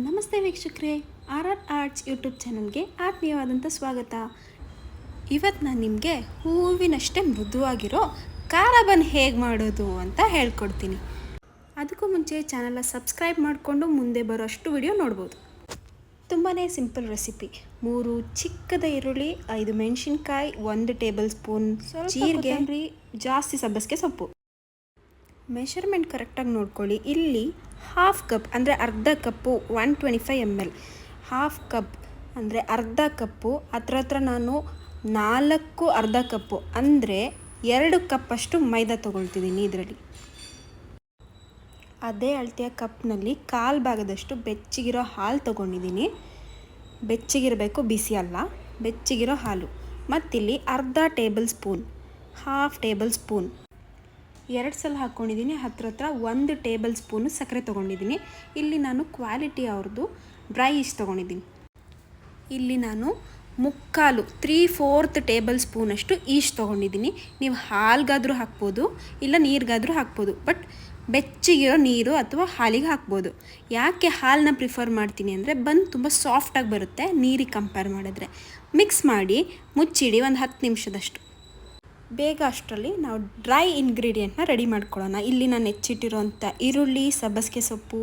ನಮಸ್ತೆ ವೀಕ್ಷಕರೇ, R R arts YouTube ಚಾನಲ್ಗೆ ಆತ್ಮೀಯವಾದಂಥ ಸ್ವಾಗತ. ಇವತ್ತು ನಾನು ನಿಮಗೆ ಹೂವಿನಷ್ಟೇ ಮೃದುವಾಗಿರೋ ಖಾರ ಬನ್ ಹೇಗೆ ಮಾಡೋದು ಅಂತ ಹೇಳ್ಕೊಡ್ತೀನಿ. ಅದಕ್ಕೂ ಮುಂಚೆ ಚಾನಲ್ನ ಸಬ್ಸ್ಕ್ರೈಬ್ ಮಾಡಿಕೊಂಡು ಮುಂದೆ ಬರೋ ಅಷ್ಟು ವಿಡಿಯೋ ನೋಡ್ಬೋದು. ತುಂಬಾ ಸಿಂಪಲ್ ರೆಸಿಪಿ. 3 ಚಿಕ್ಕದ ಈರುಳ್ಳಿ, 5 ಮೆಣಸಿನ್ಕಾಯಿ, 1 ಟೇಬಲ್ ಸ್ಪೂನ್ ಜೀರಿಗೆ, ಜಾಸ್ತಿ ಸಬ್ಬಸಿಗೆ ಸೊಪ್ಪು. ಮೆಷರ್ಮೆಂಟ್ ಕರೆಕ್ಟಾಗಿ ನೋಡ್ಕೊಳ್ಳಿ. ಇಲ್ಲಿ ಹಾಫ್ ಕಪ್ ಅಂದರೆ ಅರ್ಧ ಕಪ್ಪು 125 ml, ಹಾಫ್ ಕಪ್ ಅಂದರೆ ಅರ್ಧ ಕಪ್ಪು. ಹತ್ರ ನಾನು 4 ಅರ್ಧ ಕಪ್ಪು ಅಂದರೆ 2 ಕಪ್ಪಷ್ಟು ಮೈದಾ ತೊಗೊಳ್ತಿದ್ದೀನಿ. ಇದರಲ್ಲಿ ಅದೇ ಅಳತೆಯ ಕಪ್ನಲ್ಲಿ 1/4 ಭಾಗದಷ್ಟು ಬೆಚ್ಚಗಿರೋ ಹಾಲು ತೊಗೊಂಡಿದ್ದೀನಿ. ಬೆಚ್ಚಗಿರಬೇಕು, ಬಿಸಿ ಅಲ್ಲ, ಬೆಚ್ಚಗಿರೋ ಹಾಲು. ಮತ್ತಿಲ್ಲಿ ಅರ್ಧ table spoon, half table spoon 2 ಸಲ ಹಾಕ್ಕೊಂಡಿದ್ದೀನಿ. ಹತ್ರ 1 ಟೇಬಲ್ ಸ್ಪೂನು ಸಕ್ಕರೆ ತೊಗೊಂಡಿದ್ದೀನಿ. ಇಲ್ಲಿ ನಾನು ಕ್ವಾಲಿಟಿ ಅವ್ರದ್ದು ಡ್ರೈ ಈಸ್ಟ್ ತೊಗೊಂಡಿದ್ದೀನಿ. ಇಲ್ಲಿ ನಾನು 3/4 ಟೇಬಲ್ ಸ್ಪೂನಷ್ಟು ಈಸ್ಟ್ ತೊಗೊಂಡಿದ್ದೀನಿ. ನೀವು ಹಾಲ್ಗಾದರೂ ಹಾಕ್ಬೋದು, ಇಲ್ಲ ನೀರಿಗಾದರೂ ಹಾಕ್ಬೋದು, ಬಟ್ ಬೆಚ್ಚಗಿರೋ ನೀರು ಅಥವಾ ಹಾಲಿಗೆ ಹಾಕ್ಬೋದು. ಯಾಕೆ ಹಾಲನ್ನ ಪ್ರಿಫರ್ ಮಾಡ್ತೀನಿ ಅಂದರೆ ತುಂಬ ಸಾಫ್ಟಾಗಿ ಬರುತ್ತೆ ನೀರಿಗೆ ಕಂಪೇರ್ ಮಾಡಿದ್ರೆ. ಮಿಕ್ಸ್ ಮಾಡಿ ಮುಚ್ಚಿಡಿ 10 ನಿಮಿಷದಷ್ಟು. ಬೇಗ ಅಷ್ಟರಲ್ಲಿ ನಾವು ಡ್ರೈ ಇಂಗ್ರೀಡಿಯೆಂಟ್ನ ರೆಡಿ ಮಾಡ್ಕೊಳ್ಳೋಣ. ಇಲ್ಲಿ ನಾನು ಹೆಚ್ಚಿಟ್ಟಿರೋಂಥ ಈರುಳ್ಳಿ, ಸಬ್ಬಸಿಗೆ ಸೊಪ್ಪು,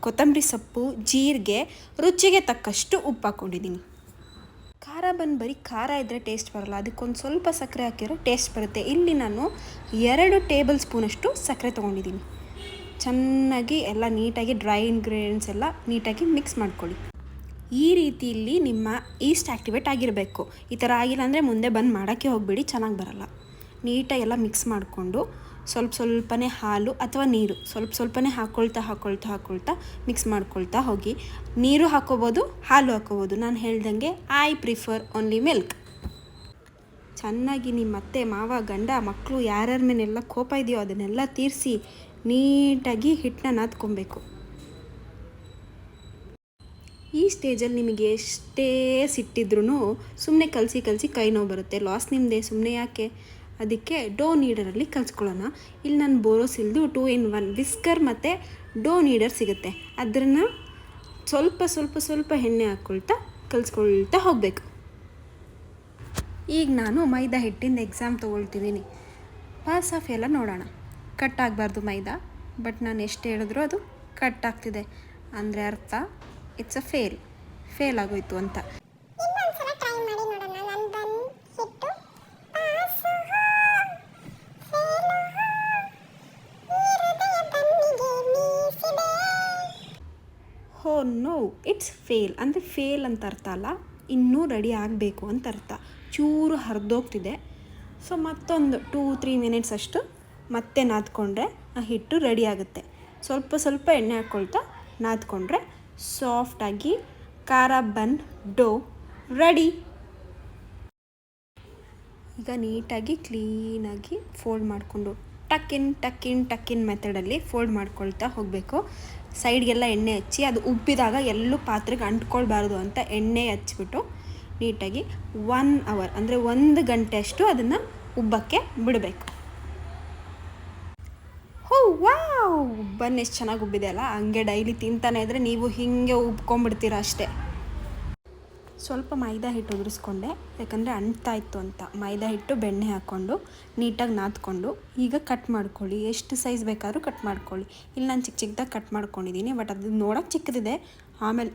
ಕೊತ್ತಂಬರಿ ಸೊಪ್ಪು, ಜೀರಿಗೆ, ರುಚಿಗೆ ತಕ್ಕಷ್ಟು ಉಪ್ಪು ಹಾಕ್ಕೊಂಡಿದ್ದೀನಿ. ಖಾರ ಬರೀ ಖಾರ ಇದ್ದರೆ ಟೇಸ್ಟ್ ಬರೋಲ್ಲ, ಅದಕ್ಕೊಂದು ಸ್ವಲ್ಪ ಸಕ್ಕರೆ ಹಾಕಿರೋ ಟೇಸ್ಟ್ ಬರುತ್ತೆ. ಇಲ್ಲಿ ನಾನು 2 ಟೇಬಲ್ ಸ್ಪೂನಷ್ಟು ಸಕ್ಕರೆ ತೊಗೊಂಡಿದ್ದೀನಿ. ಚೆನ್ನಾಗಿ ಎಲ್ಲ ನೀಟಾಗಿ ಡ್ರೈ ಇಂಗ್ರೀಡಿಯೆಂಟ್ಸ್ ಎಲ್ಲ ನೀಟಾಗಿ ಮಿಕ್ಸ್ ಮಾಡ್ಕೊಳ್ಳಿ. ಈ ರೀತಿಯಲ್ಲಿ ನಿಮ್ಮ ಈಸ್ಟ್ ಆ್ಯಕ್ಟಿವೇಟ್ ಆಗಿರಬೇಕು. ಈ ಥರ ಆಗಿಲ್ಲ ಅಂದರೆ ಮುಂದೆ ಬಂದು ಮಾಡೋಕ್ಕೆ ಹೋಗಬೇಡಿ, ಚೆನ್ನಾಗಿ ಬರಲ್ಲ. ನೀಟಾಗಿ ಎಲ್ಲ ಮಿಕ್ಸ್ ಮಾಡಿಕೊಂಡು ಸ್ವಲ್ಪನೇ ಹಾಲು ಅಥವಾ ನೀರು ಸ್ವಲ್ಪನೇ ಹಾಕ್ಕೊಳ್ತಾ ಮಿಕ್ಸ್ ಮಾಡ್ಕೊಳ್ತಾ ಹೋಗಿ. ನೀರು ಹಾಕ್ಕೋಬೋದು, ಹಾಲು ಹಾಕ್ಕೋಬೋದು. ನಾನು ಹೇಳ್ದಂಗೆ ಐ ಪ್ರಿಫರ್ ಓನ್ಲಿ ಮಿಲ್ಕ್. ಚೆನ್ನಾಗಿ ನಿಮ್ಮ ಅತ್ತೆ, ಮಾವ, ಗಂಡ, ಮಕ್ಕಳು ಯಾರ್ಯಾರ ಮೇಲೆಲ್ಲ ಕೋಪ ಇದೆಯೋ ಅದನ್ನೆಲ್ಲ ತೀರಿಸಿ ನೀಟಾಗಿ ಹಿಟ್ಟನ್ನ ನಾದ್ಕೊಬೇಕು. ಈ ಸ್ಟೇಜಲ್ಲಿ ನಿಮಗೆ ಎಷ್ಟೇ ಸಿಟ್ಟಿದ್ರೂ ಸುಮ್ಮನೆ ಕಲಸಿ ಕೈ ನೋವು ಬರುತ್ತೆ. ಲಾಸ್ ನಿಮ್ಮದೇ, ಸುಮ್ಮನೆ ಯಾಕೆ? ಅದಕ್ಕೆ ಡೋ ನೀಡರಲ್ಲಿ ಕಲಿಸ್ಕೊಳ್ಳೋಣ. ಇಲ್ಲಿ ನಾನು ಬೋರೋಸಿಲ್ದು 2 in 1 ವಿಸ್ಕರ್ ಮತ್ತು ಡೋ ನೀಡರ್ ಸಿಗುತ್ತೆ. ಅದನ್ನು ಸ್ವಲ್ಪ ಎಣ್ಣೆ ಹಾಕ್ಕೊಳ್ತಾ ಕಲಿಸ್ಕೊಳ್ತಾ ಹೋಗಬೇಕು. ಈಗ ನಾನು ಮೈದಾ ಹಿಟ್ಟಿಂದ ಎಕ್ಸಾಮ್ ತೊಗೊಳ್ತಿದ್ದೀನಿ. ಪಾಸ್ ಆಫ್ ಎಲ್ಲ ನೋಡೋಣ. ಕಟ್ ಆಗಬಾರ್ದು ಮೈದಾ, ಬಟ್ ನಾನು ಎಷ್ಟು ಹೇಳಿದ್ರೂ ಅದು ಕಟ್ ಆಗ್ತಿದೆ ಅಂದರೆ ಅರ್ಥ ಇಟ್ಸ್ ಅ ಫೇಲ್ ಆಗೋಯ್ತು ಅಂತ. ಹೋ ನೋ, ಇಟ್ಸ್ ಫೇಲ್ ಅಂದರೆ ಫೇಲ್ ಅಂತ ಅರ್ಥ ಅಲ್ಲ, ಇನ್ನೂ ರೆಡಿ ಆಗಬೇಕು ಅಂತ ಅರ್ಥ. ಚೂರು ಹರಿದೋಗ್ತಿದೆ. ಸೊ ಮತ್ತೊಂದು 2-3 ಮಿನಿಟ್ಸ್ ಅಷ್ಟು ಮತ್ತೆ ನಾದ್ಕೊಂಡ್ರೆ ಆ ಹಿಟ್ಟು ರೆಡಿ ಆಗುತ್ತೆ. ಸ್ವಲ್ಪ ಎಣ್ಣೆ ಹಾಕ್ಕೊಳ್ತಾ ನಾದ್ಕೊಂಡ್ರೆ ಸಾಫ್ಟಾಗಿ ಖಾರ ಬನ್ ಡೋ ರೆಡಿ. ಈಗ ನೀಟಾಗಿ ಕ್ಲೀನಾಗಿ ಫೋಲ್ಡ್ ಮಾಡಿಕೊಂಡು ಟಕ್ಕಿನ್ ಮೆಥಡಲ್ಲಿ ಫೋಲ್ಡ್ ಮಾಡ್ಕೊಳ್ತಾ ಹೋಗಬೇಕು. ಸೈಡ್ಗೆಲ್ಲ ಎಣ್ಣೆ ಹಚ್ಚಿ ಅದು ಉಬ್ಬಿದಾಗ ಎಲ್ಲೂ ಪಾತ್ರೆಗೆ ಅಂಟ್ಕೊಳ್ಬಾರ್ದು ಅಂತ ಎಣ್ಣೆ ಹಚ್ಬಿಟ್ಟು ನೀಟಾಗಿ 1 hour ಅಂದರೆ 1 ಗಂಟೆ ಅಷ್ಟು ಅದನ್ನು ಉಬ್ಬಕ್ಕೆ ಬಿಡಬೇಕು. ವಾವ್, ಬನ್ ಎಷ್ಟು ಚೆನ್ನಾಗಿ ಉಬ್ಬಿದೆ ಅಲ್ಲ. ಹಂಗೆ ಡೈಲಿ ತಿಂತಾನೆ ಇದ್ದರೆ ನೀವು ಹೀಗೆ ಉಬ್ಕೊಂಡ್ಬಿಡ್ತೀರ ಅಷ್ಟೇ. ಸ್ವಲ್ಪ ಮೈದಾ ಹಿಟ್ಟು ಉದುರಿಸ್ಕೊಂಡೆ, ಯಾಕಂದರೆ ಅಂಟ್ತಾ ಇತ್ತು ಅಂತ. ಮೈದಾ ಹಿಟ್ಟು ಬೆಣ್ಣೆ ಹಾಕ್ಕೊಂಡು ನೀಟಾಗಿ ನಾದ್ಕೊಂಡು ಈಗ ಕಟ್ ಮಾಡ್ಕೊಳ್ಳಿ. ಎಷ್ಟು ಸೈಜ್ ಬೇಕಾದ್ರೂ ಕಟ್ ಮಾಡ್ಕೊಳ್ಳಿ. ಇಲ್ಲಿ ನಾನು ಚಿಕ್ಕದಾಗಿ ಕಟ್ ಮಾಡ್ಕೊಂಡಿದ್ದೀನಿ, ಬಟ್ ಅದು ನೋಡೋಕ್ಕೆ ಚಿಕ್ಕದಿದೆ, ಆಮೇಲೆ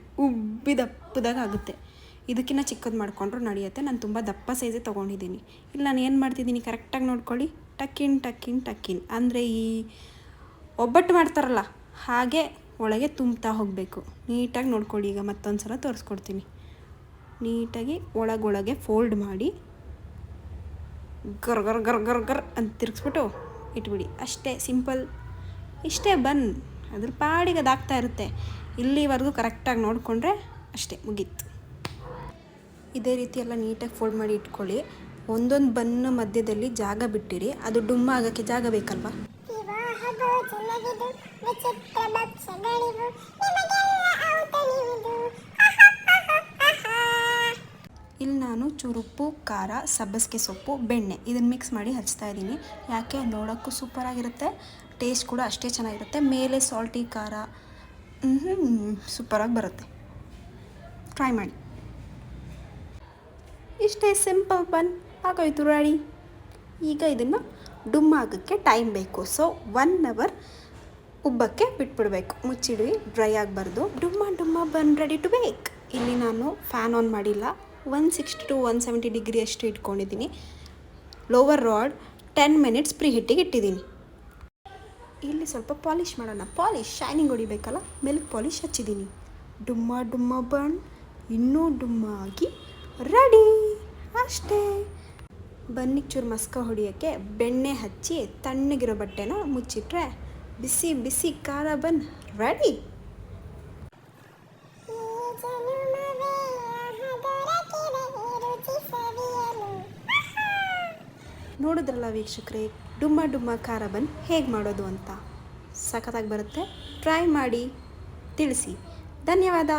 ದಪ್ಪದಾಗ ಆಗುತ್ತೆ. ಇದಕ್ಕಿಂತ ಚಿಕ್ಕದು ಮಾಡಿಕೊಂಡ್ರು ನಡೆಯುತ್ತೆ. ನಾನು ತುಂಬ ದಪ್ಪ ಸೈಜೇ ತೊಗೊಂಡಿದ್ದೀನಿ. ಇಲ್ಲಿ ನಾನು ಏನು ಮಾಡ್ತಿದ್ದೀನಿ ಕರೆಕ್ಟಾಗಿ ನೋಡ್ಕೊಳ್ಳಿ. ಟಕ್ಕಿನ್ ಅಂದರೆ ಈ ಒಬ್ಬಟ್ಟು ಮಾಡ್ತಾರಲ್ಲ ಹಾಗೆ ಒಳಗೆ ತುಂಬ್ತಾ ಹೋಗಬೇಕು. ನೀಟಾಗಿ ನೋಡ್ಕೊಳ್ಳಿ. ಈಗ ಮತ್ತೊಂದು ಸಲ ತೋರಿಸ್ಕೊಡ್ತೀನಿ. ನೀಟಾಗಿ ಒಳಗೆ ಫೋಲ್ಡ್ ಮಾಡಿ ಗರ್ ಅಂತ ತಿರುಗಿಸ್ಬಿಟ್ಟು ಇಟ್ಬಿಡಿ. ಅಷ್ಟೇ ಸಿಂಪಲ್. ಇಷ್ಟೇ ಬನ್, ಅದ್ರ ಪಾಡಿಗೆ ಅದಾಗ್ತಾ ಇರುತ್ತೆ. ಇಲ್ಲಿವರೆಗೂ ಕರೆಕ್ಟಾಗಿ ನೋಡಿಕೊಂಡ್ರೆ ಅಷ್ಟೇ, ಮುಗೀತು. ಇದೇ ರೀತಿ ಎಲ್ಲ ನೀಟಾಗಿ ಫೋಲ್ಡ್ ಮಾಡಿ ಇಟ್ಕೊಳ್ಳಿ. ಒಂದೊಂದು ಬನ್ನು ಮಧ್ಯದಲ್ಲಿ ಜಾಗ ಬಿಟ್ಟಿರಿ, ಅದು ಡುಮ್ಮ ಆಗೋಕ್ಕೆ ಜಾಗ ಬೇಕಲ್ವಾ. ಇಲ್ಲಿ ನಾನು ಚೂರು ಉಪ್ಪು, ಖಾರ, ಸಬ್ಬಸಿಗೆ ಸೊಪ್ಪು, ಬೆಣ್ಣೆ ಇದನ್ನು ಮಿಕ್ಸ್ ಮಾಡಿ ಹಚ್ತಾ ಇದ್ದೀನಿ. ಯಾಕೆ ನೋಡೋಕ್ಕೂ ಸೂಪರಾಗಿರುತ್ತೆ, ಟೇಸ್ಟ್ ಕೂಡ ಅಷ್ಟೇ ಚೆನ್ನಾಗಿರುತ್ತೆ. ಮೇಲೆ ಸಾಲ್ಟಿ ಖಾರ ಸೂಪರಾಗಿ ಬರುತ್ತೆ, ಟ್ರೈ ಮಾಡಿ. ಇಷ್ಟೇ ಸಿಂಪಲ್ ಬನ್ ಆಗೋಯ್ತು ರೆಡಿ. ಈಗ ಇದನ್ನು ಡುಮ್ಮ ಆಗೋಕ್ಕೆ ಟೈಮ್ ಬೇಕು. ಸೊ 1 ಅವರ್ ಉಬ್ಬಕ್ಕೆ ಬಿಟ್ಬಿಡಬೇಕು. ಮುಚ್ಚಿಡಿ, ಡ್ರೈ ಆಗಬಾರ್ದು. ಡುಮ್ಮ ಬನ್ ರೆಡಿ ಟು ಬೇಕ್. ಇಲ್ಲಿ ನಾನು ಫ್ಯಾನ್ ಆನ್ ಮಾಡಿಲ್ಲ, 160 to 170 ಡಿಗ್ರಿ ಅಷ್ಟು ಇಟ್ಕೊಂಡಿದ್ದೀನಿ. ಲೋವರ್ ರಾಡ್ 10 ಮಿನಿಟ್ಸ್ ಪ್ರೀ ಹಿಟ್ಟಿಗೆ ಇಟ್ಟಿದ್ದೀನಿ. ಇಲ್ಲಿ ಸ್ವಲ್ಪ ಪಾಲಿಷ್ ಮಾಡೋಣ. ಶೈನಿಂಗ್ ಹೊಡಿಬೇಕಲ್ಲ, ಮಿಲ್ಕ್ ಪಾಲಿಷ್ ಹಚ್ಚಿದ್ದೀನಿ. ಡುಮ್ಮ ಬನ್ ಇನ್ನೂ ಡುಮ್ಮ ಆಗಿ ರೆಡಿ. ಅಷ್ಟೇ. ಬನ್ನಿಗೆ ಚೂರು ಮಸ್ಕ ಹೊಡಿಯೋಕ್ಕೆ ಬೆಣ್ಣೆ ಹಚ್ಚಿ ತಣ್ಣಗಿರೋ ಬಟ್ಟೆನ ಮುಚ್ಚಿಟ್ರೆ ಬಿಸಿ ಬಿಸಿ ಖಾರ ಬನ್ ರೆಡಿ. ನೋಡಿದ್ರಲ್ಲ ವೀಕ್ಷಕರೇ, ಡುಮ್ಮ ಖಾರ ಬನ್ ಹೇಗೆ ಮಾಡೋದು ಅಂತ. ಸಖತ್ತಾಗಿ ಬರುತ್ತೆ. ಟ್ರೈ ಮಾಡಿ ತಿಳಿಸಿ. ಧನ್ಯವಾದ.